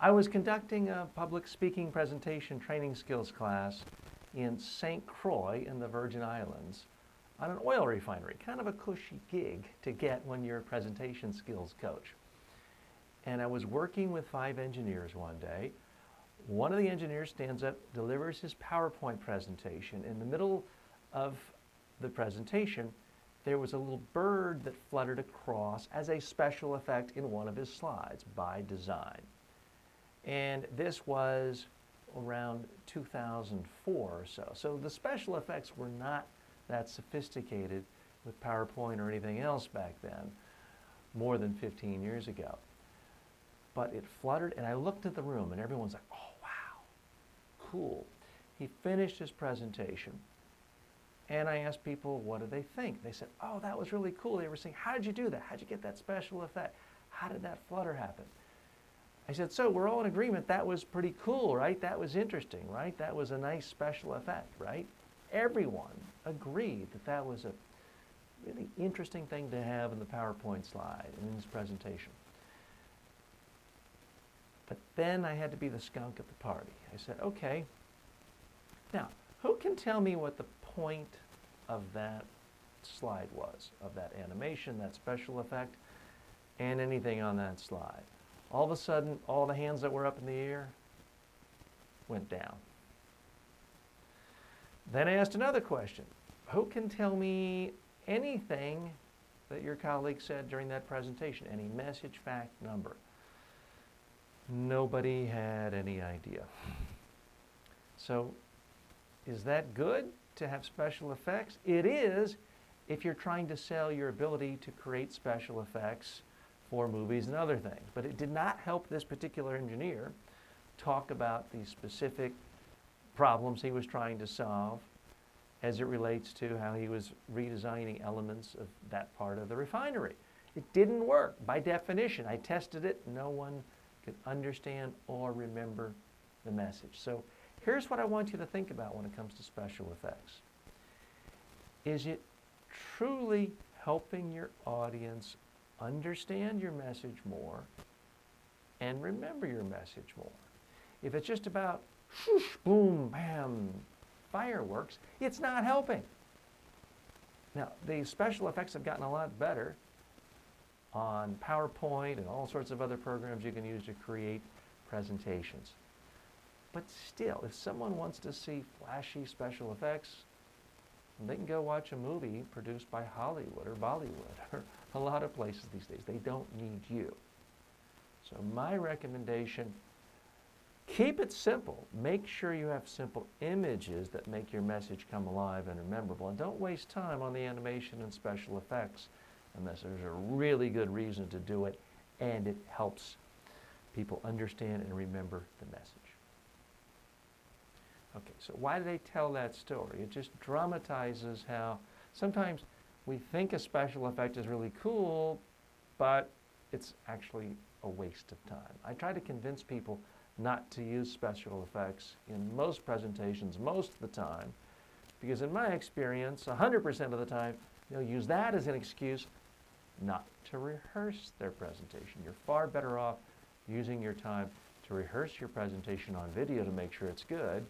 I was conducting a public speaking presentation training skills class in St. Croix in the Virgin Islands on an oil refinery, kind of a cushy gig to get when you're a presentation skills coach. And I was working with 5 engineers one day. One of the engineers stands up, delivers his PowerPoint presentation. In the middle of the presentation, there was a little bird that fluttered across as a special effect in one of his slides by design. And this was around 2004 or so. So the special effects were not that sophisticated with PowerPoint or anything else back then, more than 15 years ago. But it fluttered, and I looked at the room, and everyone's like, oh, wow, cool. He finished his presentation, and I asked people, what do they think? They said, oh, that was really cool. They were saying, how did you do that? How did you get that special effect? How did that flutter happen? I said, so we're all in agreement that was pretty cool, right? That was interesting, right? That was a nice special effect, right? Everyone agreed that that was a really interesting thing to have in the PowerPoint slide and in this presentation. But then I had to be the skunk at the party. I said, okay, now, who can tell me what the point of that slide was, of that animation, that special effect, and anything on that slide? All of a sudden, all the hands that were up in the air went down. Then I asked another question. Who can tell me anything that your colleague said during that presentation? Any message, fact, number? Nobody had any idea. So, is that good to have special effects? It is if you're trying to sell your ability to create special effects for movies and other things. But it did not help this particular engineer talk about the specific problems he was trying to solve as it relates to how he was redesigning elements of that part of the refinery. It didn't work. By definition, I tested it. No one could understand or remember the message. So here's what I want you to think about when it comes to special effects. Is it truly helping your audience understand your message more and remember your message more? If it's just about whoosh, boom, bam, fireworks, it's not helping. Now, the special effects have gotten a lot better on PowerPoint and all sorts of other programs you can use to create presentations. But still, if someone wants to see flashy special effects, they can go watch a movie produced by Hollywood or Bollywood or a lot of places these days. They don't need you. So my recommendation, keep it simple. Make sure you have simple images that make your message come alive and memorable. And don't waste time on the animation and special effects unless there's a really good reason to do it and it helps people understand and remember the message. Okay, so why did I tell that story? It just dramatizes how sometimes we think a special effect is really cool, but it's actually a waste of time. I try to convince people not to use special effects in most presentations most of the time, because in my experience, 100% of the time, they'll use that as an excuse not to rehearse their presentation. You're far better off using your time to rehearse your presentation on video to make sure it's good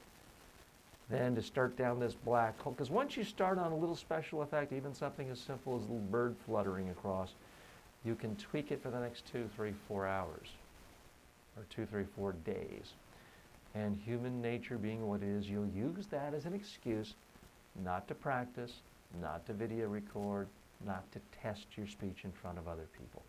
than to start down this black hole. Because once you start on a little special effect, even something as simple as a little bird fluttering across, you can tweak it for the next 2, 3, 4 hours, or 2, 3, 4 days. And human nature being what it is, you'll use that as an excuse not to practice, not to video record, not to test your speech in front of other people.